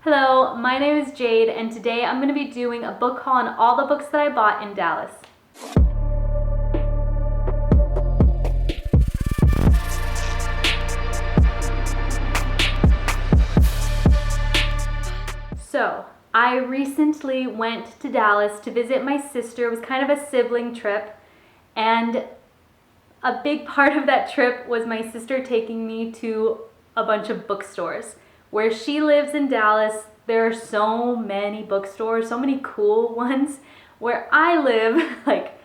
Hello, my name is Jade, and today I'm going to be doing a book haul on all the books that I bought in Dallas. So, I recently went to Dallas to visit my sister. It was kind of a sibling trip, and a big part of that trip was my sister taking me to a bunch of bookstores. Where she lives in Dallas, there are so many bookstores, so many cool ones. Where I live, like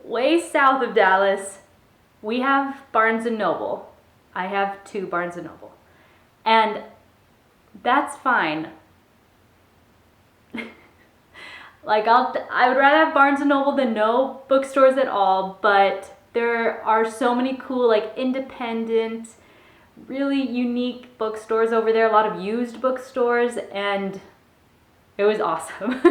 way south of Dallas, we have Barnes & Noble. I have 2 Barnes & Noble. And that's fine. Like I would rather have Barnes & Noble than no bookstores at all, but there are so many cool, like, independent, really unique bookstores over there, a lot of used bookstores, and it was awesome.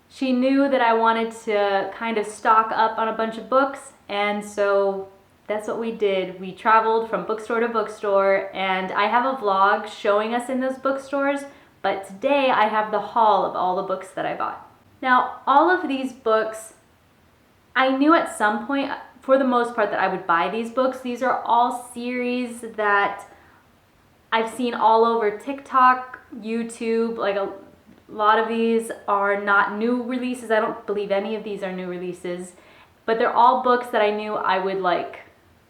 She knew that I wanted to kind of stock up on a bunch of books, and so that's what we did. We traveled from bookstore to bookstore, and I have a vlog showing us in those bookstores, but today I have the haul of all the books that I bought. Now, all of these books, I knew at some point, for the most part, that I would buy these books. These are all series that I've seen all over TikTok, YouTube. Like a lot of these are not new releases. I don't believe any of these are new releases, but they're all books that I knew I would like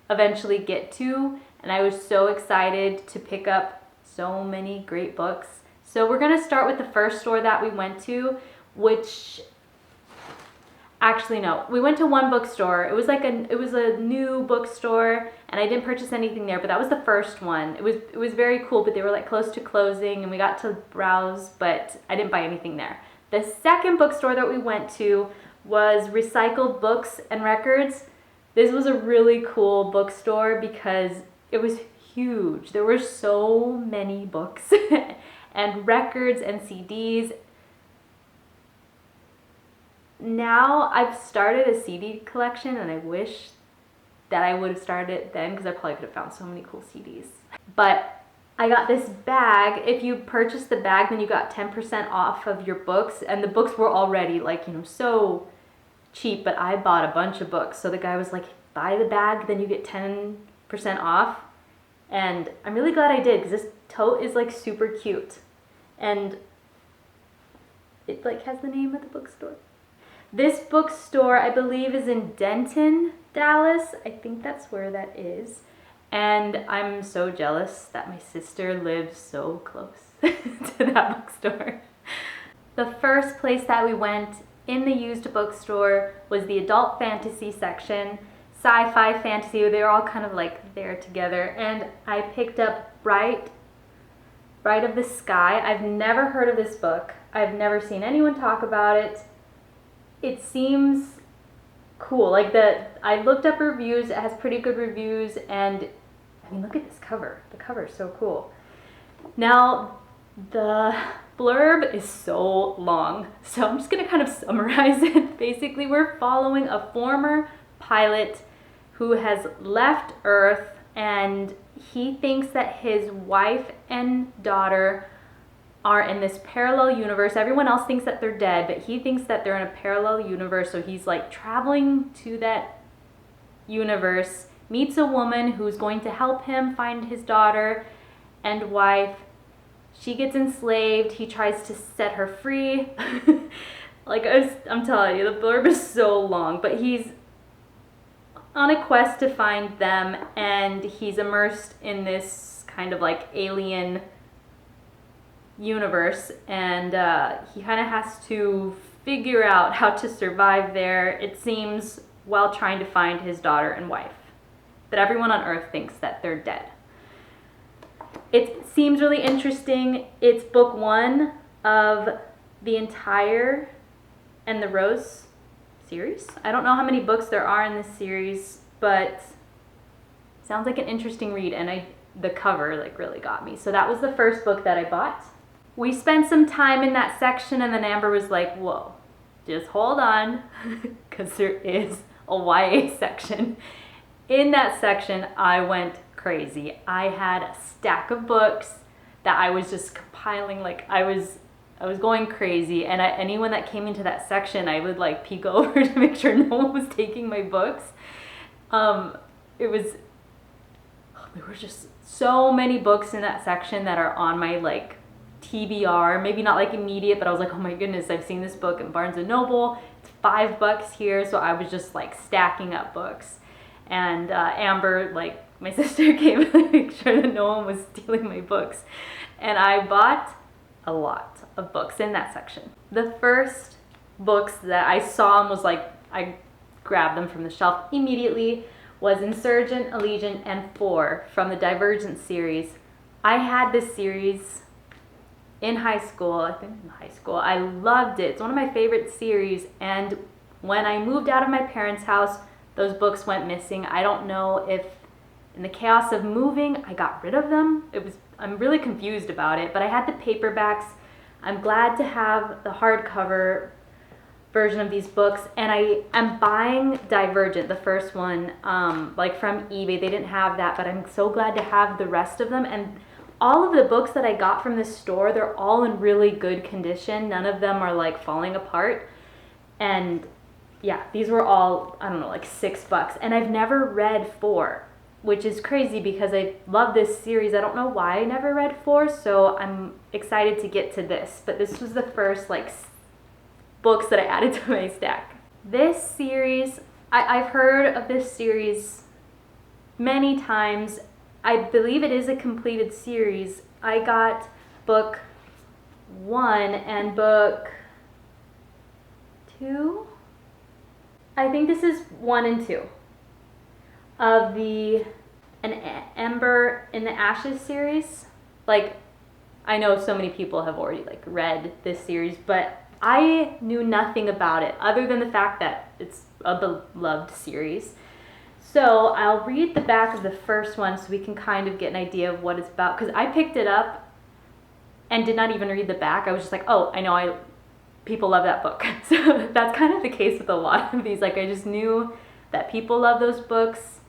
eventually get to, and I was so excited to pick up so many great books. So we're gonna start with the first store that we went to, which actually, no. We went to one bookstore. It was a new bookstore, and I didn't purchase anything there, but that was the first one. It was very cool, but they were like close to closing, and we got to browse, but I didn't buy anything there. The second bookstore that we went to was Recycled Books and Records. This was a really cool bookstore because it was huge. There were so many books and records and CDs. Now I've started a CD collection, and I wish that I would have started it then because I probably could have found so many cool CDs. But I got this bag. If you purchased the bag, then you got 10% off of your books, and the books were already so cheap, but I bought a bunch of books. So the guy was like, buy the bag, then you get 10% off. And I'm really glad I did because this tote is like super cute. And it like has the name of the bookstore. This bookstore, I believe, is in Denton, Dallas. I think that's where that is. And I'm so jealous that my sister lives so close to that bookstore. The first place that we went in the used bookstore was the adult fantasy section, sci-fi fantasy. They were all kind of like there together. And I picked up Bright of the Sky. I've never heard of this book. I've never seen anyone talk about it. It seems cool. I looked up reviews. It has pretty good reviews, and I mean, look at this cover. The cover is so cool. Now, the blurb is so long, so I'm just gonna kind of summarize it. Basically, we're following a former pilot who has left Earth, and he thinks that his wife and daughter are in this parallel universe. Everyone else thinks that they're dead, but he thinks that they're in a parallel universe. So he's like traveling to that universe, meets a woman who's going to help him find his daughter and wife. She gets enslaved. He tries to set her free. I'm telling you, the blurb is so long, but he's on a quest to find them, and he's immersed in this kind of like alien universe, and he kind of has to figure out how to survive there, it seems, while trying to find his daughter and wife. But everyone on Earth thinks that they're dead. It seems really interesting. It's book 1 of the entire And the Rose series. I don't know how many books there are in this series, but sounds like an interesting read, and the cover really got me. So that was the first book that I bought. We spent some time in that section, and then Amber was like, whoa, just hold on, because there is a YA section. In that section, I went crazy. I had a stack of books that I was just compiling, like I was going crazy, and anyone that came into that section, I would like peek over to make sure no one was taking my books. It was, there were just so many books in that section that are on my like TBR, maybe not like immediate, but I was like, oh my goodness, I've seen this book in Barnes & Noble, it's $5 here, so I was just like stacking up books. And Amber, like my sister, came to make sure that no one was stealing my books. And I bought a lot of books in that section. The first books that I saw and was like, I grabbed them from the shelf immediately, was Insurgent, Allegiant, and 4 from the Divergent series. I had this series in high school, I think in high school. I loved it. It's one of my favorite series, and when I moved out of my parents' house, those books went missing. I don't know if in the chaos of moving, I got rid of them. I'm really confused about it, but I had the paperbacks. I'm glad to have the hardcover version of these books, and I'm buying Divergent, the first one, like from eBay. They didn't have that, but I'm so glad to have the rest of them. And all of the books that I got from this store, they're all in really good condition. None of them are like falling apart. And yeah, these were all, I don't know, like $6. And I've never read 4, which is crazy because I love this series. I don't know why I never read 4, so I'm excited to get to this. But this was the first like books that I added to my stack. This series, I've heard of this series many times. I believe it is a completed series. I got book 1 and book 2. I think this is 1 and 2 of the An Ember in the Ashes series. Like, I know so many people have already like read this series, but I knew nothing about it other than the fact that it's a beloved series. So I'll read the back of the first one so we can kind of get an idea of what it's about, because I picked it up and did not even read the back. I was just like, oh, I know people love that book. So that's kind of the case with a lot of these. Like, I just knew that people love those books,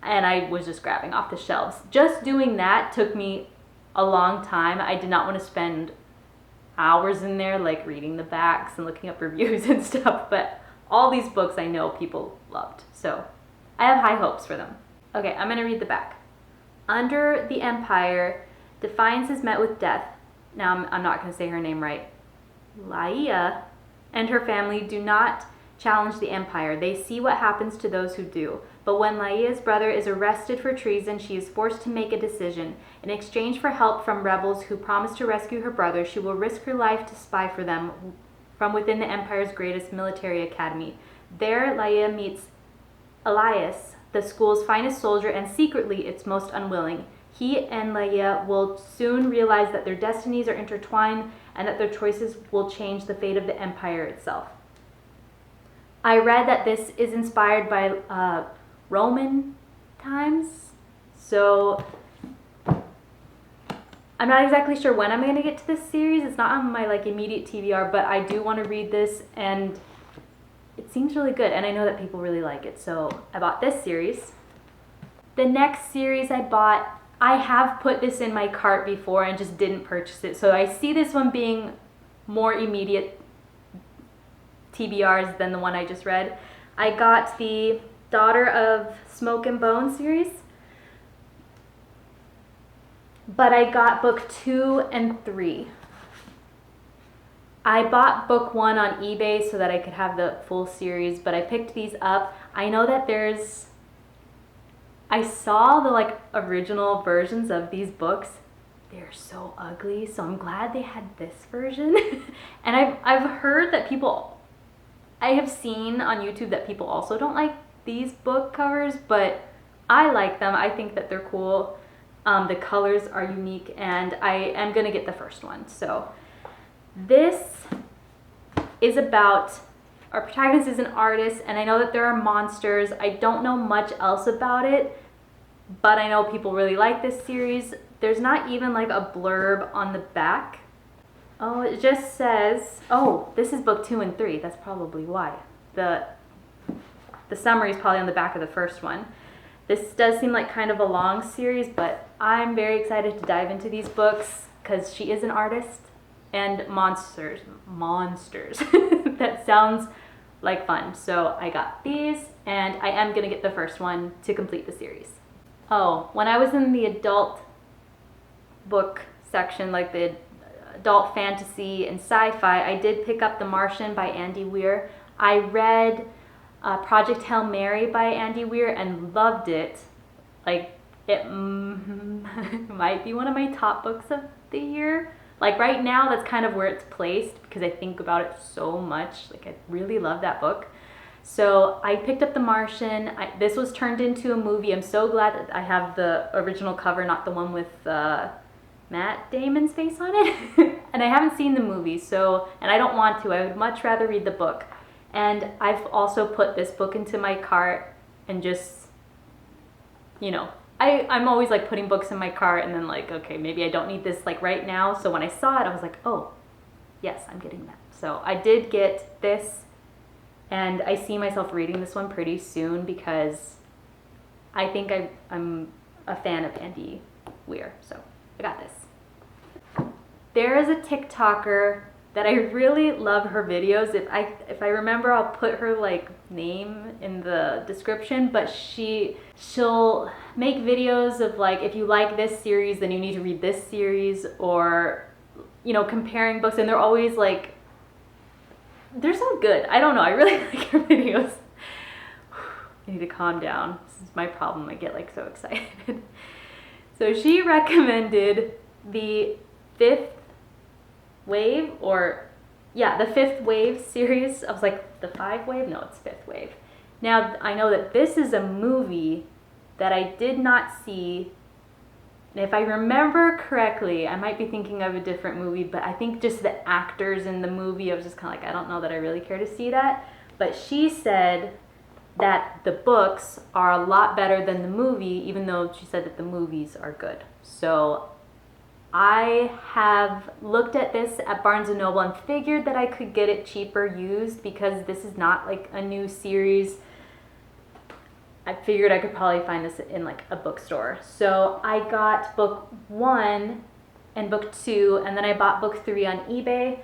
and I was just grabbing off the shelves. Just doing that took me a long time. I did not want to spend hours in there like reading the backs and looking up reviews and stuff, but all these books I know people loved, so I have high hopes for them. Okay, I'm gonna read the back. Under the Empire, Defiance is met with death. Now I'm not gonna say her name right. Laia and her family do not challenge the Empire. They see what happens to those who do. But when Laia's brother is arrested for treason, she is forced to make a decision. In exchange for help from rebels who promise to rescue her brother, she will risk her life to spy for them from within the Empire's greatest military academy. There, Laia meets Elias, the school's finest soldier and secretly its most unwilling. He and Laia will soon realize that their destinies are intertwined and that their choices will change the fate of the Empire itself. I read that this is inspired by Roman times, so I'm not exactly sure when I'm going to get to this series. It's not on my like immediate TBR, but I do want to read this, and it seems really good, and I know that people really like it, so I bought this series. The next series I bought, I have put this in my cart before and just didn't purchase it, so I see this one being more immediate TBRs than the one I just read. I got the Daughter of Smoke and Bone series, but I got book 2 and 3. I bought book 1 on eBay so that I could have the full series, but I picked these up. I know that I saw the like original versions of these books. They're so ugly, so I'm glad they had this version. And I've heard that I have seen on YouTube that people also don't like these book covers, but I like them. I think that they're cool. The colors are unique, and I am gonna get the first one. So this is about, our protagonist is an artist, and I know that there are monsters. I don't know much else about it, but I know people really like this series. There's not even like a blurb on the back. Oh, it just says, oh, this is book 2 and 3. That's probably why. The summary is probably on the back of the first one. This does seem like kind of a long series, but I'm very excited to dive into these books because she is an artist, and monsters. That sounds like fun. So I got these, and I am gonna get the first one to complete the series. Oh, when I was in the adult book section, like the adult fantasy and sci-fi, I did pick up The Martian by Andy Weir. I read Project Hail Mary by Andy Weir and loved it. Like, it might be one of my top books of the year. Like right now, that's kind of where it's placed because I think about it so much. Like, I really love that book. So I picked up The Martian. This was turned into a movie. I'm so glad that I have the original cover, not the one with Matt Damon's face on it. And I haven't seen the movie, so, and I don't want to. I would much rather read the book. And I've also put this book into my cart and just, you know, I'm always like putting books in my cart and then like, okay, maybe I don't need this like right now. So when I saw it, I was like, oh, yes, I'm getting that. So I did get this, and I see myself reading this one pretty soon because I think I'm a fan of Andy Weir. So I got this. There is a TikToker that I really love her videos. If I remember, I'll put her like name in the description, but she'll make videos of like, if you like this series, then you need to read this series, or, you know, comparing books, and they're always like, they're so good. I don't know, I really like her videos. I need to calm down. This is my problem. I get like so excited. So she recommended the Fifth Wave, the Fifth Wave series. I was like, the 5 Wave? No, it's Fifth Wave. Now, I know that this is a movie that I did not see. And if I remember correctly, I might be thinking of a different movie, but I think just the actors in the movie, I was just kind of like, I don't know that I really care to see that. But she said that the books are a lot better than the movie, even though she said that the movies are good. So I have looked at this at Barnes & Noble and figured that I could get it cheaper used because this is not like a new series. I figured I could probably find this in like a bookstore. So I got book 1 and book 2, and then I bought book 3 on eBay.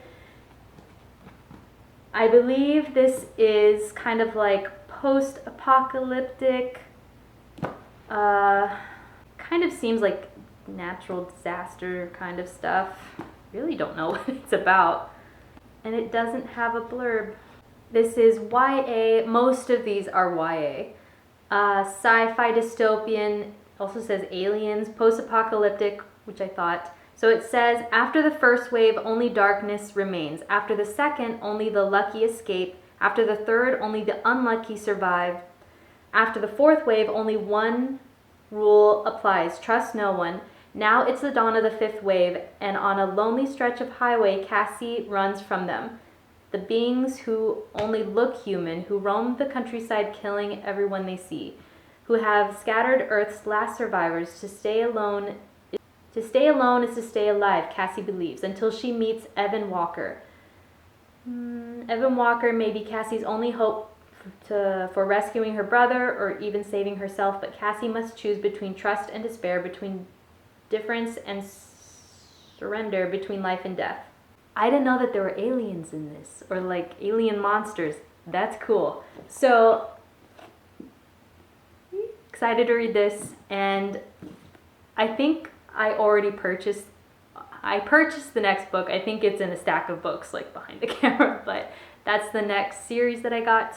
I believe this is kind of like post-apocalyptic, kind of seems like natural disaster kind of stuff. Really don't know what it's about. And it doesn't have a blurb. This is YA. Most of these are YA. Sci-fi dystopian, also says aliens, post-apocalyptic, which I thought. So it says, after the first wave, only darkness remains. After the second, only the lucky escape. After the third, only the unlucky survive. After the fourth wave, only one rule applies: trust no one. Now it's the dawn of the fifth wave, and on a lonely stretch of highway, Cassie runs from them. The beings who only look human, who roam the countryside killing everyone they see, who have scattered Earth's last survivors. To stay alone is to stay alive, Cassie believes, until she meets Evan Walker. Evan Walker may be Cassie's only hope for rescuing her brother or even saving herself, but Cassie must choose between trust and despair, between difference and surrender, between life and death. I didn't know that there were aliens in this, or like alien monsters. That's cool. So, excited to read this, and I think I purchased the next book. I think it's in a stack of books like behind the camera, but that's the next series that I got.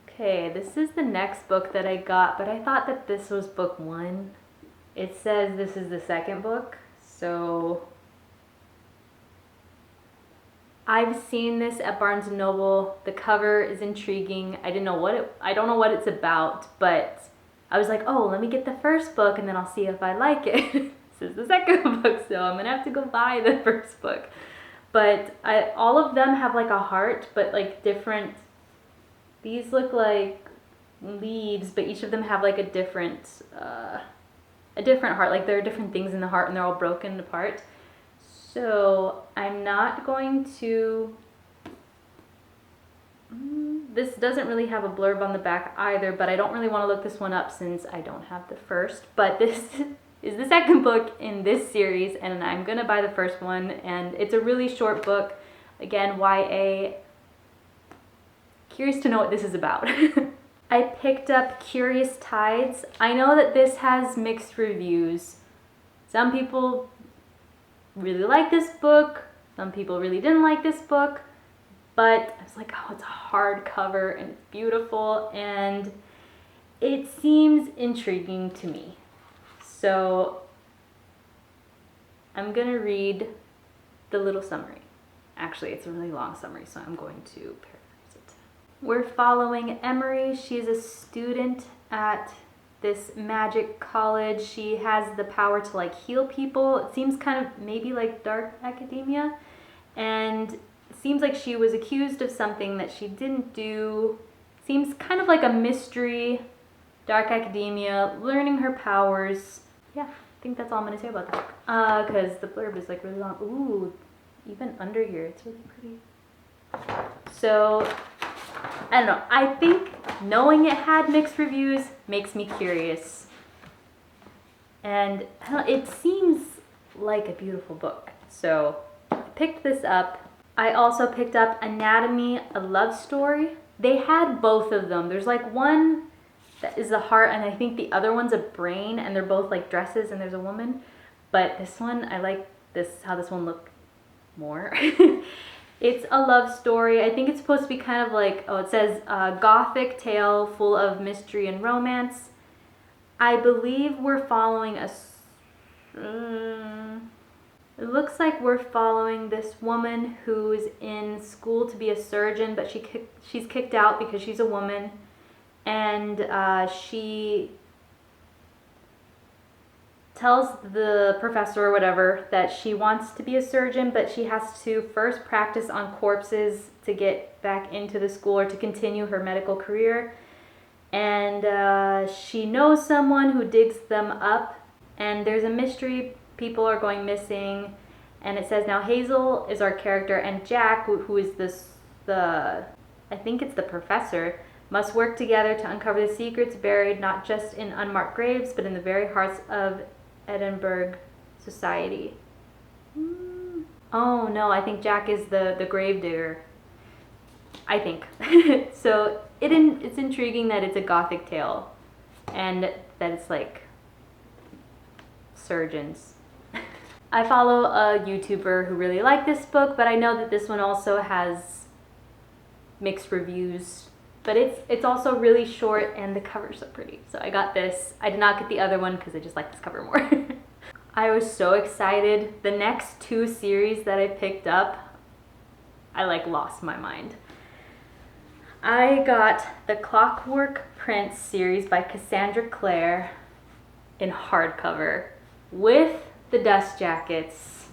Okay, this is the next book that I got, but I thought that this was book 1. It says this is the second book, so I've seen this at Barnes & Noble. The cover is intriguing. I don't know what it's about, but I was like, oh, let me get the first book and then I'll see if I like it. This is the second book, so I'm gonna have to go buy the first book. But all of them have like a heart, but like different. These look like leaves, but each of them have like a different heart. Like there are different things in the heart and they're all broken apart. So I'm not going to, this doesn't really have a blurb on the back either, but I don't really want to look this one up since I don't have the first. But this is the second book in this series, and I'm gonna buy the first one, and it's a really short book. Again, YA. Curious to know what this is about. I picked up Curious Tides. I know that this has mixed reviews. Some people really like this book, some people really didn't like this book, but I was like, oh, it's a hardcover and it's beautiful and it seems intriguing to me. So I'm gonna read the little summary. Actually, it's a really long summary, so I'm going to paraphrase it. We're following Emery. She's a student at this magic college. She has the power to like heal people. It seems kind of maybe like dark academia, and it seems like she was accused of something that she didn't do. Seems kind of like a mystery, dark academia, learning her powers. Yeah, I think that's all I'm gonna say about that book. Because the blurb is like really long. Ooh, even under here, it's really pretty. So I don't know. I think knowing it had mixed reviews makes me curious. And it seems like a beautiful book. So I picked this up. I also picked up Anatomy, a Love Story. They had both of them. There's like one that is a heart and I think the other one's a brain, and they're both like dresses and there's a woman. But this one, I like this, how this one looked more. It's a love story. I think it's supposed to be kind of like, it says gothic tale full of mystery and romance. I believe we're following it looks like we're following this woman who's in school to be a surgeon, but she's kicked out because she's a woman. And she tells the professor or whatever that she wants to be a surgeon, but she has to first practice on corpses to get back into the school or to continue her medical career. And she knows someone who digs them up, and there's a mystery. People are going missing, and it says now Hazel is our character, and Jack, who is I think it's the professor, must work together to uncover the secrets buried not just in unmarked graves, but in the very hearts of Edinburgh society. Oh no, I think Jack is the grave digger. I think. So it's intriguing that it's a gothic tale and that it's like surgeons. I follow a YouTuber who really liked this book, but I know that this one also has mixed reviews. But it's also really short and the cover's so pretty. So I got this. I did not get the other one because I just like this cover more. I was so excited. The next two series that I picked up, I like lost my mind. I got the Clockwork Prince series by Cassandra Clare in hardcover with the dust jackets,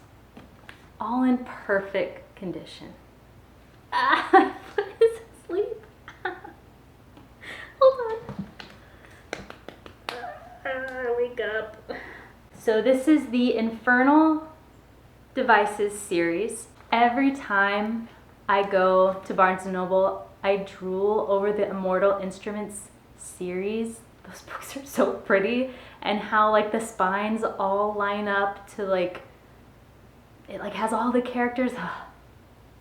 all in perfect condition. I was asleep. Hold on. Wake up. So this is the Infernal Devices series. Every time I go to Barnes & Noble, I drool over the Immortal Instruments series. Those books are so pretty, and how like the spines all line up to like, it like has all the characters.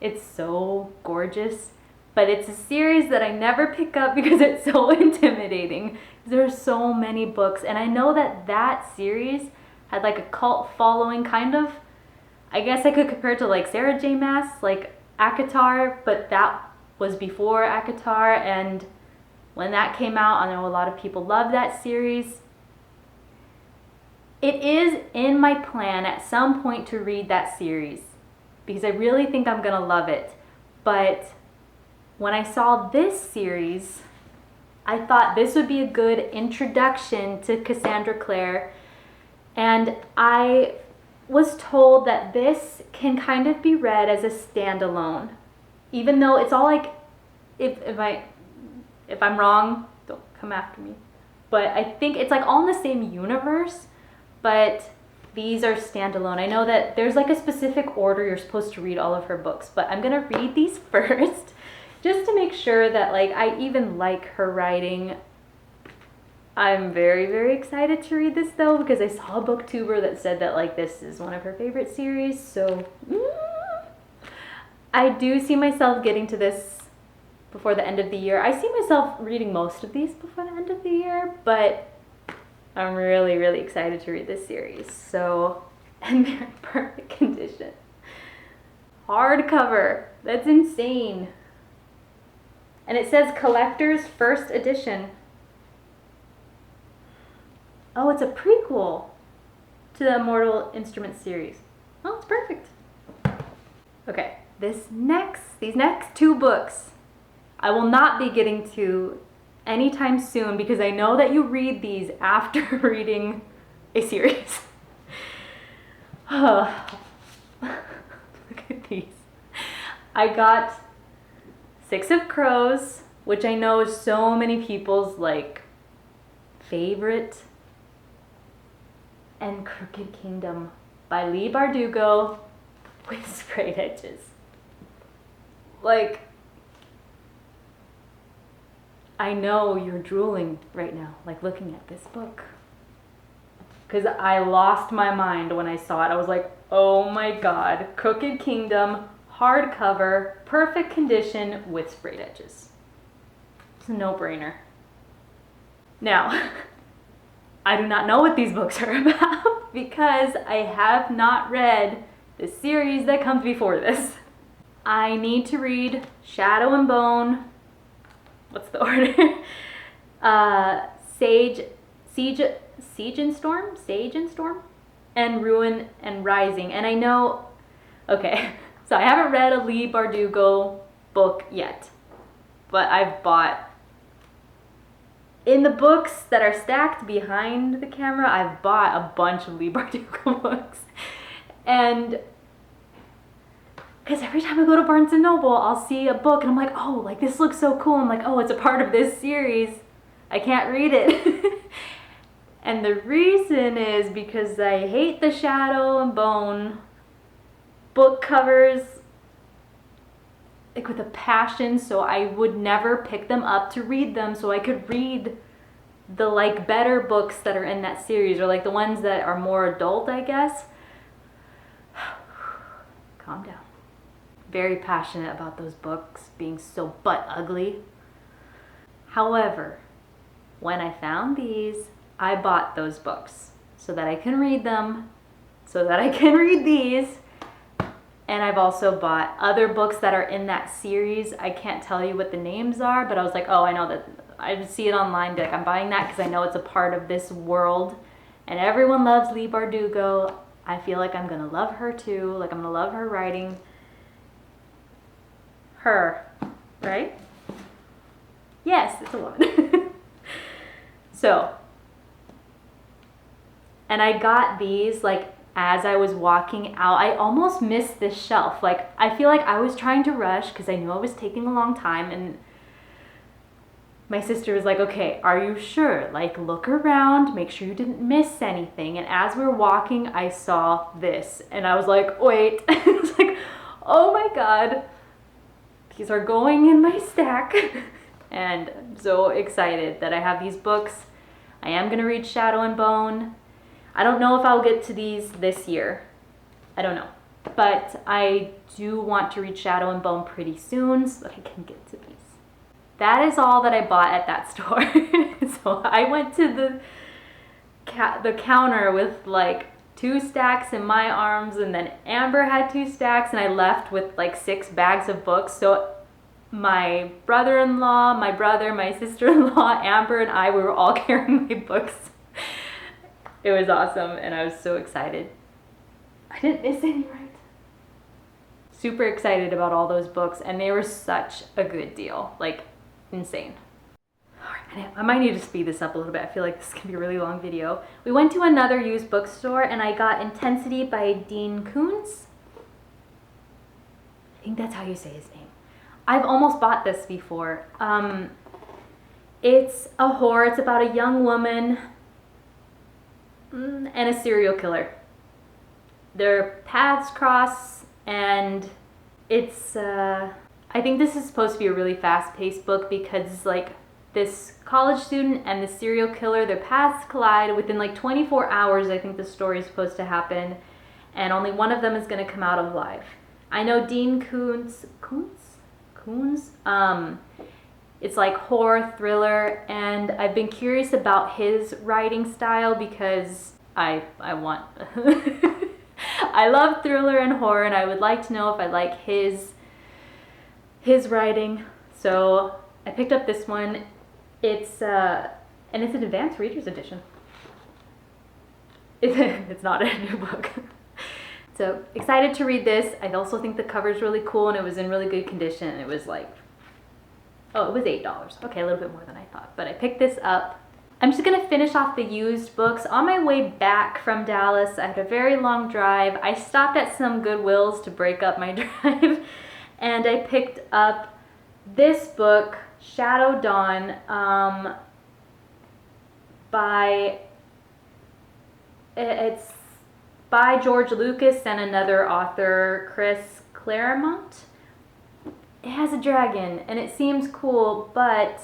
It's so gorgeous. But it's a series that I never pick up because it's so intimidating. There's so many books, and I know that series had like a cult following, kind of. I guess I could compare it to like Sarah J. Maas, like ACOTAR, but that was before ACOTAR, and when that came out, I know a lot of people love that series. It is in my plan at some point to read that series because I really think I'm gonna love it. But when I saw this series, I thought this would be a good introduction to Cassandra Clare, and I was told that this can kind of be read as a standalone, even though it's all like, if I'm wrong, don't come after me, but I think it's like all in the same universe, but these are standalone. I know that there's like a specific order you're supposed to read all of her books, but I'm gonna read these first just to make sure that like I even like her writing. I'm very, very excited to read this though, because I saw a booktuber that said that like this is one of her favorite series. So I do see myself getting to this before the end of the year. I see myself reading most of these before the end of the year, but I'm really, really excited to read this series. So, and they're in perfect condition. Hardcover. That's insane. And it says collector's first edition. Oh, it's a prequel to the Immortal Instruments series. Oh, it's perfect. Okay, these next two books, I will not be getting to anytime soon because I know that you read these after reading a series. Oh, look at these. I got Six of Crows, which I know is so many people's like favorite, and Crooked Kingdom by Leigh Bardugo with sprayed edges. Like, I know you're drooling right now, like looking at this book. Because I lost my mind when I saw it. I was like, oh my god, Crooked Kingdom, hardcover, perfect condition with sprayed edges. It's a no-brainer. Now, I do not know what these books are about because I have not read the series that comes before this. I need to read Shadow and Bone. What's the order? Siege and Storm, and Ruin and Rising. And I know, okay, so I haven't read a Leigh Bardugo book yet, but I've bought, in the books that are stacked behind the camera, I've bought a bunch of Leigh Bardugo books. And because every time I go to Barnes & Noble, I'll see a book and I'm like, oh, like this looks so cool. I'm like, oh, it's a part of this series. I can't read it. And the reason is because I hate the Shadow and Bone book covers like with a passion, so I would never pick them up to read them so I could read the like better books that are in that series, or like the ones that are more adult, I guess. Calm down. Very passionate about those books being so butt ugly. However, when I found these, I bought those books so that I can read them, so that I can read these. And I've also bought other books that are in that series. I can't tell you what the names are, but I was like, oh, I know that. I see it online, like I'm buying that because I know it's a part of this world. And everyone loves Leigh Bardugo. I feel like I'm gonna love her too. Like I'm gonna love her writing. Her, right? Yes, it's a woman. So, and I got these like as I was walking out. I almost missed this shelf. Like I feel like I was trying to rush because I knew I was taking a long time, and my sister was like, okay, are you sure? Like look around, make sure you didn't miss anything. And as we were walking, I saw this and I was like, wait. It's like, oh my god, these are going in my stack. And I'm so excited that I have these books. I am gonna read Shadow and Bone. I don't know if I'll get to these this year. I don't know. But I do want to read Shadow and Bone pretty soon so that I can get to these. That is all that I bought at that store. So I went to the counter with like 2 stacks in my arms, and then Amber had 2 stacks, and I left with like 6 bags of books. So my brother-in-law, my brother, my sister-in-law, Amber, and I, we were all carrying my books. It was awesome, and I was so excited. I didn't miss any, right? Super excited about all those books, and they were such a good deal. Like, insane. Alright, I might need to speed this up a little bit. I feel like this is going to be a really long video. We went to another used bookstore, and I got Intensity by Dean Koontz. I think that's how you say his name. I've almost bought this before. It's a horror. It's about a young woman and a serial killer. Their paths cross, and it's I I think this is supposed to be a really fast-paced book because like this college student and the serial killer, their paths collide within like 24 hours. I think the story is supposed to happen, and only one of them is going to come out alive. I know Dean Koontz. It's like horror thriller, and I've been curious about his writing style because I want I love thriller and horror, and I would like to know if I like his writing. So I picked up this one. It's and it's an advanced reader's edition. It's not a new book. So excited to read this. I also think the cover's really cool, and it was in really good condition. It was like, oh, it was $8. Okay, a little bit more than I thought, but I picked this up. I'm just gonna finish off the used books. On my way back from Dallas, I had a very long drive. I stopped at some Goodwills to break up my drive, and I picked up this book, Shadow Dawn, it's by George Lucas and another author, Chris Claremont. It has a dragon and it seems cool, but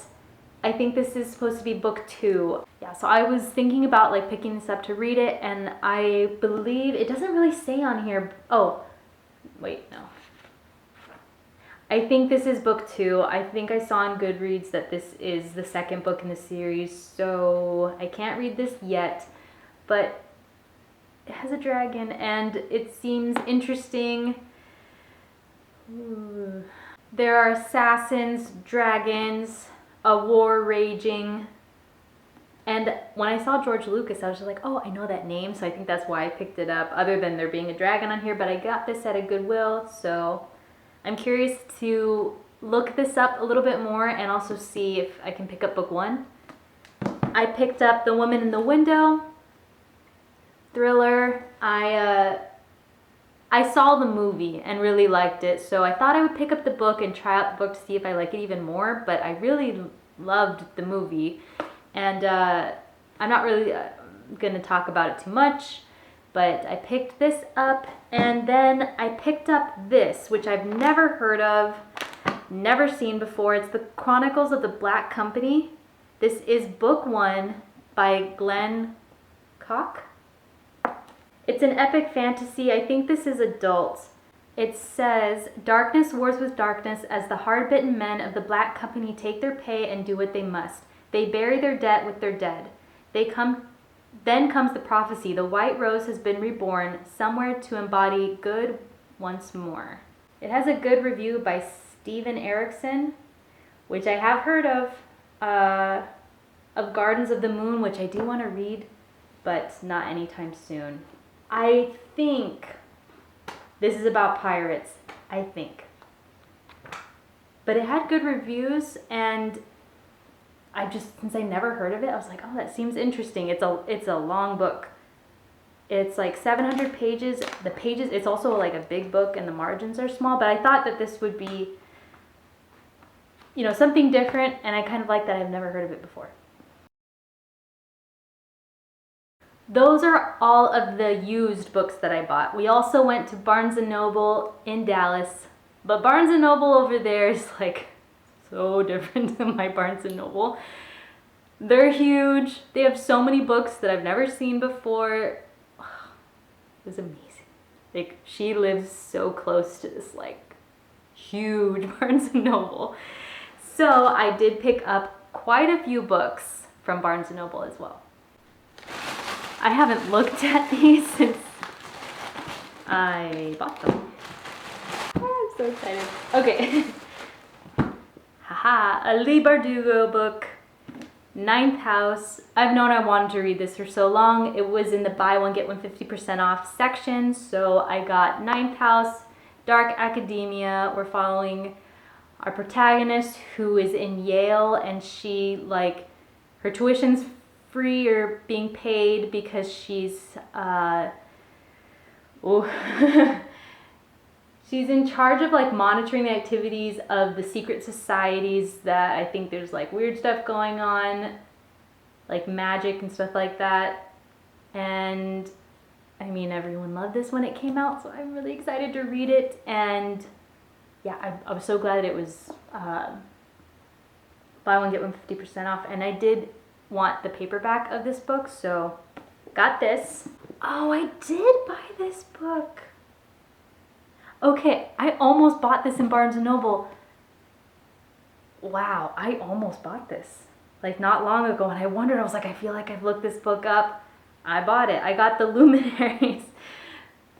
I think this is supposed to be book 2. Yeah, so I was thinking about like picking this up to read it, and I believe it doesn't really say on here. Oh, wait, no. I think this is book 2. I think I saw on Goodreads that this is the second book in the series, so I can't read this yet, but it has a dragon and it seems interesting. Ooh. There are assassins, dragons, a war raging. And when I saw George Lucas, I was just like, oh, I know that name, so I think that's why I picked it up, other than there being a dragon on here. But I got this at a Goodwill, so I'm curious to look this up a little bit more and also see if I can pick up book 1. I picked up The Woman in the Window, thriller. I saw the movie and really liked it, so I thought I would pick up the book and try out the book to see if I like it even more, but I really loved the movie, and I'm not really going to talk about it too much, but I picked this up, and then I picked up this, which I've never heard of, never seen before. It's The Chronicles of the Black Company. This is book 1 by Glenn Koch. It's an epic fantasy. I think this is adult. It says, darkness wars with darkness as the hard-bitten men of the Black Company take their pay and do what they must. They bury their debt with their dead. Then comes the prophecy. The White Rose has been reborn somewhere to embody good once more. It has a good review by Steven Erikson, which I have heard of Gardens of the Moon, which I do want to read, but not anytime soon. I think this is about pirates, I think. But it had good reviews, and since I never heard of it, I was like, oh, that seems interesting. It's a long book. It's like 700 pages. It's also like a big book and the margins are small, but I thought that this would be, something different, and I kind of like that I've never heard of it before. Those are all of the used books that I bought. We also went to Barnes & Noble in Dallas, but Barnes & Noble over there is like so different than my Barnes & Noble. They're huge. They have so many books that I've never seen before. It was amazing. Like, she lives so close to this like huge Barnes & Noble. So I did pick up quite a few books from Barnes & Noble as well. I haven't looked at these since I bought them. Oh, I'm so excited. Okay. Haha, a Leigh Bardugo book, Ninth House. I've known I wanted to read this for so long. It was in the buy one, get one 50% off section. So I got Ninth House, Dark Academia. We're following our protagonist who is in Yale, and she, her tuition's free or being paid because she's she's in charge of monitoring the activities of the secret societies that I think there's weird stuff going on, like magic and stuff like that. And I mean, everyone loved this when it came out, so I'm really excited to read it. And yeah, I was so glad that it was buy one get one 50% off, and I did want the paperback of this book, so got this. Oh, I did buy this book. Okay, I almost bought this in Barnes & Noble. Wow, I almost bought this. Like not long ago, and I wondered, I was like, I feel like I've looked this book up. I bought it. I got the Luminaries,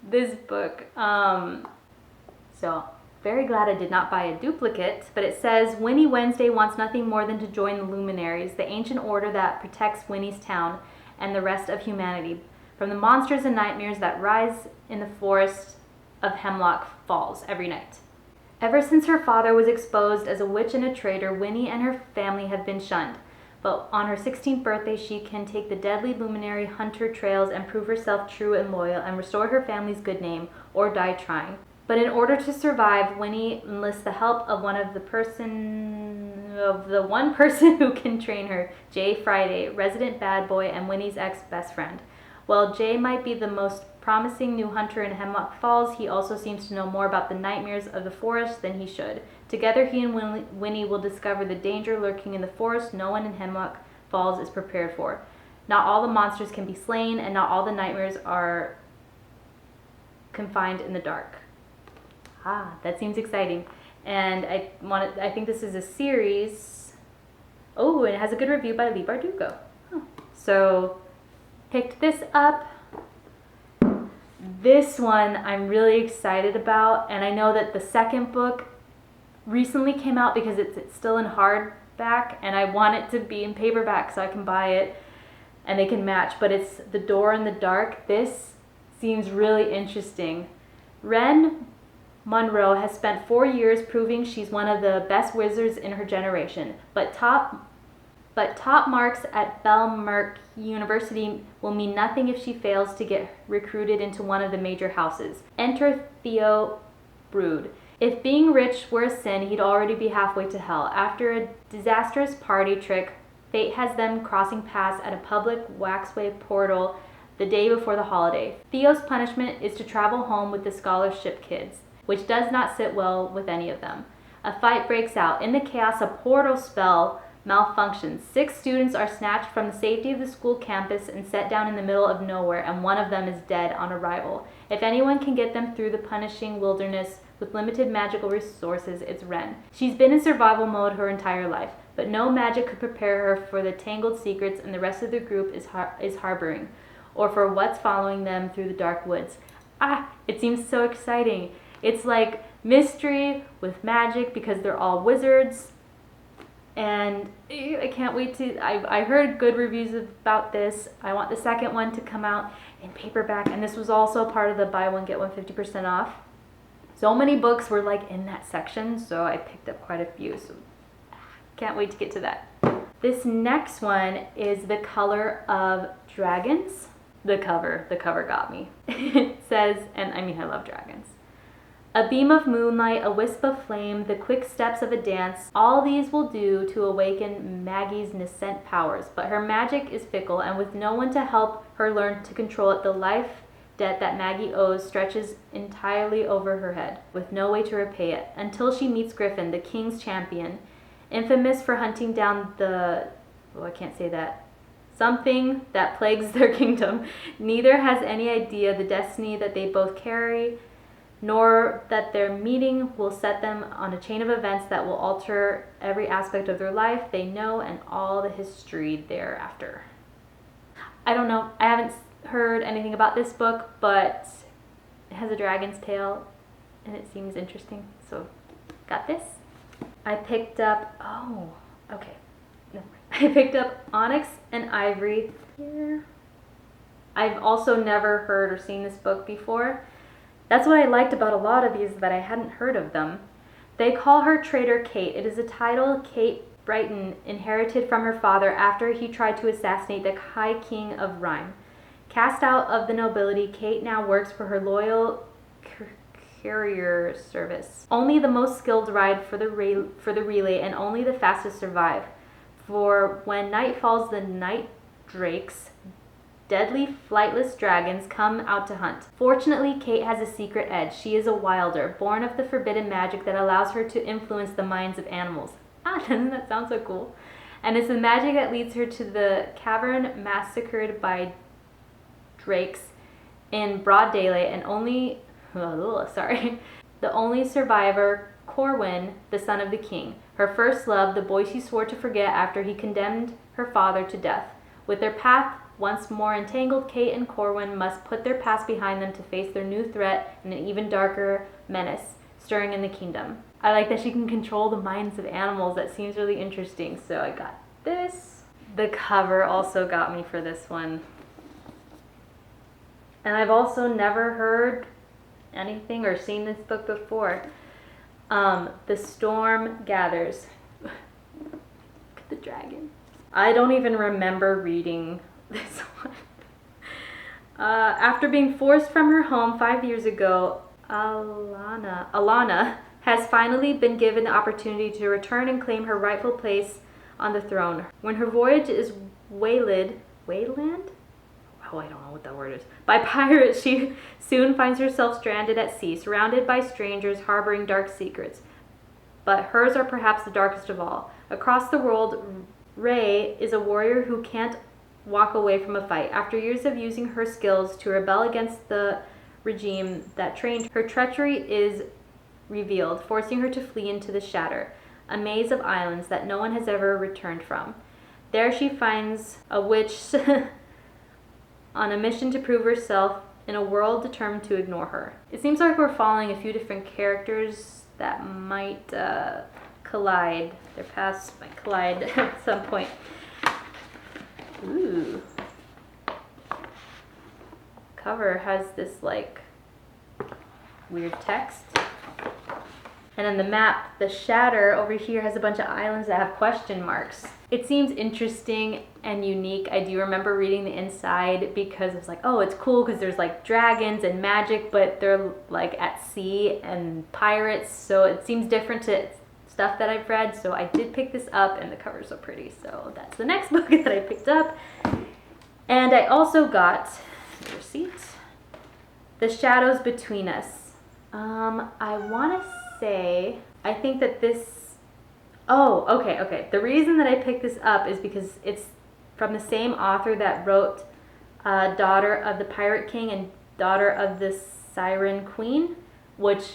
this book. So very glad I did not buy a duplicate, but it says, Winnie Wednesday wants nothing more than to join the Luminaries, the ancient order that protects Winnie's town and the rest of humanity from the monsters and nightmares that rise in the forest of Hemlock Falls every night. Ever since her father was exposed as a witch and a traitor, Winnie and her family have been shunned. But on her 16th birthday, she can take the deadly luminary hunter trails and prove herself true and loyal and restore her family's good name, or die trying. But in order to survive, Winnie enlists the help of the one person who can train her, Jay Friday, resident bad boy and Winnie's ex-best friend. While Jay might be the most promising new hunter in Hemlock Falls, he also seems to know more about the nightmares of the forest than he should. Together, he and Winnie will discover the danger lurking in the forest no one in Hemlock Falls is prepared for. Not all the monsters can be slain, and not all the nightmares are confined in the dark. Ah, that seems exciting. And I think this is a series. Oh, and it has a good review by Leigh Bardugo. Huh. So, picked this up. This one I'm really excited about, and I know that the second book recently came out because it's still in hardback, and I want it to be in paperback so I can buy it and they can match, but it's The Door in the Dark. This seems really interesting. Ren Monroe has spent 4 years proving she's one of the best wizards in her generation, but top marks at Belmerk University will mean nothing if she fails to get recruited into one of the major houses. Enter Theo Brood. If being rich were a sin, he'd already be halfway to hell. After a disastrous party trick, fate has them crossing paths at a public waxway portal the day before the holiday. Theo's punishment is to travel home with the scholarship kids, which does not sit well with any of them. A fight breaks out. In the chaos, a portal spell malfunctions. 6 students are snatched from the safety of the school campus and set down in the middle of nowhere, and one of them is dead on arrival. If anyone can get them through the punishing wilderness with limited magical resources, it's Ren. She's been in survival mode her entire life, but no magic could prepare her for the tangled secrets and the rest of the group is harboring, or for what's following them through the dark woods. It seems so exciting. It's like mystery with magic because they're all wizards. And I can't wait to, I heard good reviews about this. I want the second one to come out in paperback. And this was also part of the buy one, get one 50% off. So many books were like in that section, so I picked up quite a few. So can't wait to get to that. This next one is The Color of Dragons. The cover got me. It says, and I mean, I love dragons. A beam of moonlight, a wisp of flame, the quick steps of a dance, all these will do to awaken Maggie's nascent powers. But her magic is fickle, and with no one to help her learn to control it, the life debt that Maggie owes stretches entirely over her head, with no way to repay it, until she meets Griffin, the king's champion, infamous for hunting down something that plagues their kingdom. Neither has any idea the destiny that they both carry, nor that their meeting will set them on a chain of events that will alter every aspect of their life they know and all the history thereafter. I don't know. I haven't heard anything about this book, but it has a dragon's tail and it seems interesting. So, got this. I picked up, I picked up Onyx and Ivory here. I've also never heard or seen this book before. That's what I liked about a lot of these, that I hadn't heard of them. They call her Traitor Kate. It is a title Kate Brighton inherited from her father after he tried to assassinate the High King of Rhyme. Cast out of the nobility, Kate now works for her loyal courier service. Only the most skilled ride for the relay, and only the fastest survive. For when night falls, the night drakes Deadly, flightless dragons come out to hunt. Fortunately, Kate has a secret edge. She is a wilder, born of the forbidden magic that allows her to influence the minds of animals. Ah, doesn't that sound so cool? And it's the magic that leads her to the cavern massacred by drakes in broad daylight, and the only survivor, Corwin, the son of the king. Her first love, the boy she swore to forget after he condemned her father to death. With their path once more entangled, Kate and Corwin must put their past behind them to face their new threat and an even darker menace stirring in the kingdom. I like that she can control the minds of animals. That seems really interesting. So I got this. The cover also got me for this one. And I've also never heard anything or seen this book before. The Storm Gathers. Look at the dragon. I don't even remember reading this one. After being forced from her home 5 years ago, Alana has finally been given the opportunity to return and claim her rightful place on the throne. When her voyage is waylaid? Oh, I don't know what that word is. By pirates, she soon finds herself stranded at sea, surrounded by strangers harboring dark secrets. But hers are perhaps the darkest of all. Across the world, Ray is a warrior who can't walk away from a fight. After years of using her skills to rebel against the regime that trained her, treachery is revealed, forcing her to flee into the Shatter, a maze of islands that no one has ever returned from. There she finds a witch on a mission to prove herself in a world determined to ignore her. It seems like we're following a few different characters that might collide. Their paths might collide at some point. Ooh. Cover has this like weird text. And then the map, the Shatter over here has a bunch of islands that have question marks. It seems interesting and unique. I do remember reading the inside because it was like, oh, it's cool because there's like dragons and magic, but they're like at sea and pirates. So it seems different to stuff that I've read. So I did pick this up and the cover's so pretty. So that's the next book that I picked up. And I also got the receipt, The Shadows Between Us. I want to say, I think that this, okay. The reason that I picked this up is because it's from the same author that wrote Daughter of the Pirate King and Daughter of the Siren Queen, which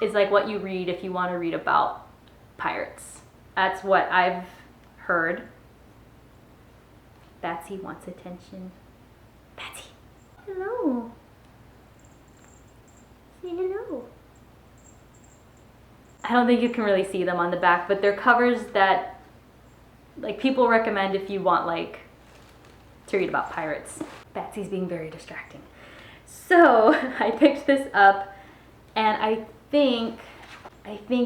is like what you read if you want to read about pirates. That's what I've heard. Batsy wants attention. Batsy, hello. Say hello. I don't think you can really see them on the back, but they're covers that like people recommend if you want like to read about pirates. Batsy's being very distracting. So I picked this up and I think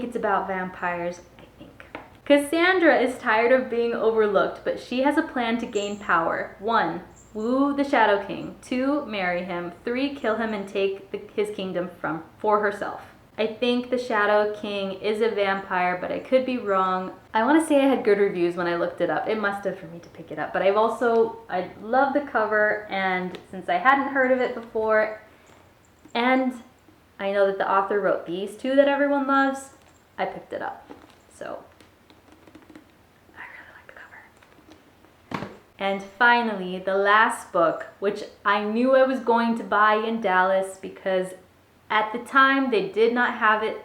it's about vampires, I think. Cassandra is tired of being overlooked, but she has a plan to gain power. 1, woo the Shadow King. 2, marry him. 3, kill him and take his kingdom for herself. I think the Shadow King is a vampire, but I could be wrong. I want to say I had good reviews when I looked it up. It must have for me to pick it up. But I love the cover, and since I hadn't heard of it before, and I know that the author wrote these two that everyone loves, I picked it up. So I really like the cover. And finally, the last book, which I knew I was going to buy in Dallas because at the time they did not have it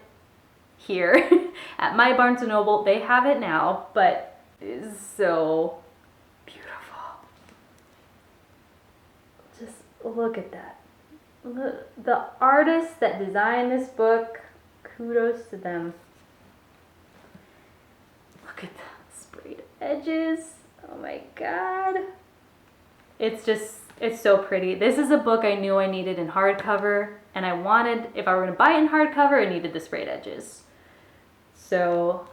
here at my Barnes & Noble. They have it now, but it is so beautiful. Just look at that. Look, the artists that designed this book, kudos to them. Look at the sprayed edges. Oh my god. It's so pretty. This is a book I knew I needed in hardcover, and I wanted, if I were going to buy it in hardcover, I needed the sprayed edges. So,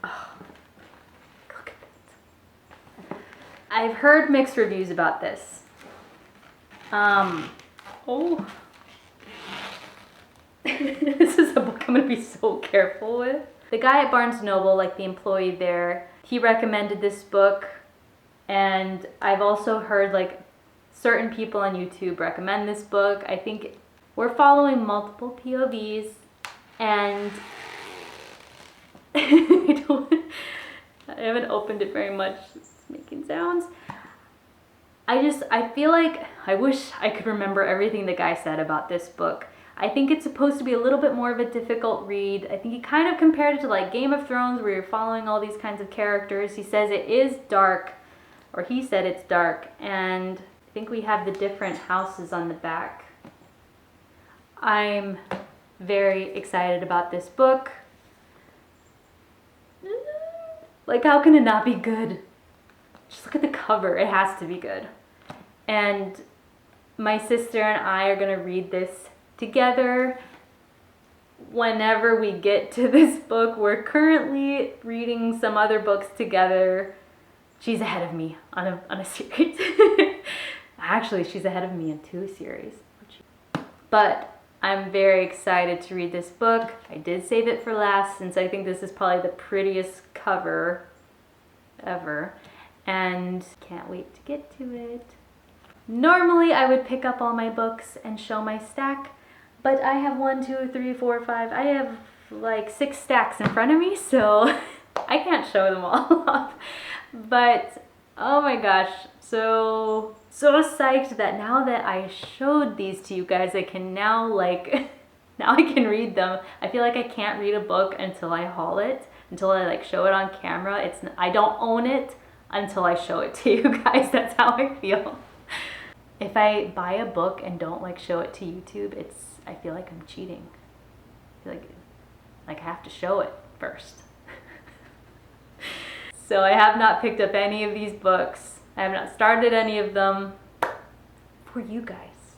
oh, look at that. I've heard mixed reviews about this. This is a book I'm going to be so careful with. The guy at Barnes & Noble, like the employee there, he recommended this book, And I've also heard like certain people on YouTube recommend this book. I think we're following multiple POVs, and I haven't opened it very much. It's making sounds. I feel like I wish I could remember everything the guy said about this book. I think it's supposed to be a little bit more of a difficult read. I think he kind of compared it to like Game of Thrones, where you're following all these kinds of characters. He says it is dark, or he said it's dark, and I think we have the different houses on the back. I'm very excited about this book. Like, how can it not be good? Just look at the cover. It has to be good. And my sister and I are going to read this together whenever we get to this book. We're currently reading some other books together. She's ahead of me on a series. Actually, she's ahead of me in 2 series. But I'm very excited to read this book. I did save it for last since I think this is probably the prettiest cover ever. And can't wait to get to it. Normally I would pick up all my books and show my stack, but I have 1, 2, 3, 4, 5. I have like 6 stacks in front of me, so I can't show them all off. But oh my gosh, so psyched that now that I showed these to you guys, I can now now I can read them. I feel like I can't read a book until I haul it, until I like show it on camera. I don't own it until I show it to you guys. That's how I feel. If I buy a book and don't like show it to YouTube, I feel like I'm cheating. I feel like I have to show it first. So I have not picked up any of these books. I have not started any of them for you guys.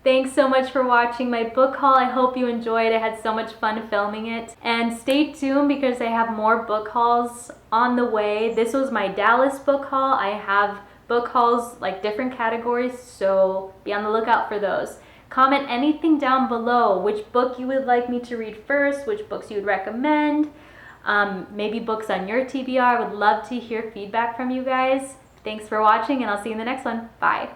Thanks so much for watching my book haul. I hope you enjoyed. I had so much fun filming it. And stay tuned because I have more book hauls on the way. This was my Dallas book haul. I have book hauls, like different categories, so be on the lookout for those. Comment anything down below, which book you would like me to read first, which books you would recommend, maybe books on your TBR. I would love to hear feedback from you guys. Thanks for watching, and I'll see you in the next one. Bye.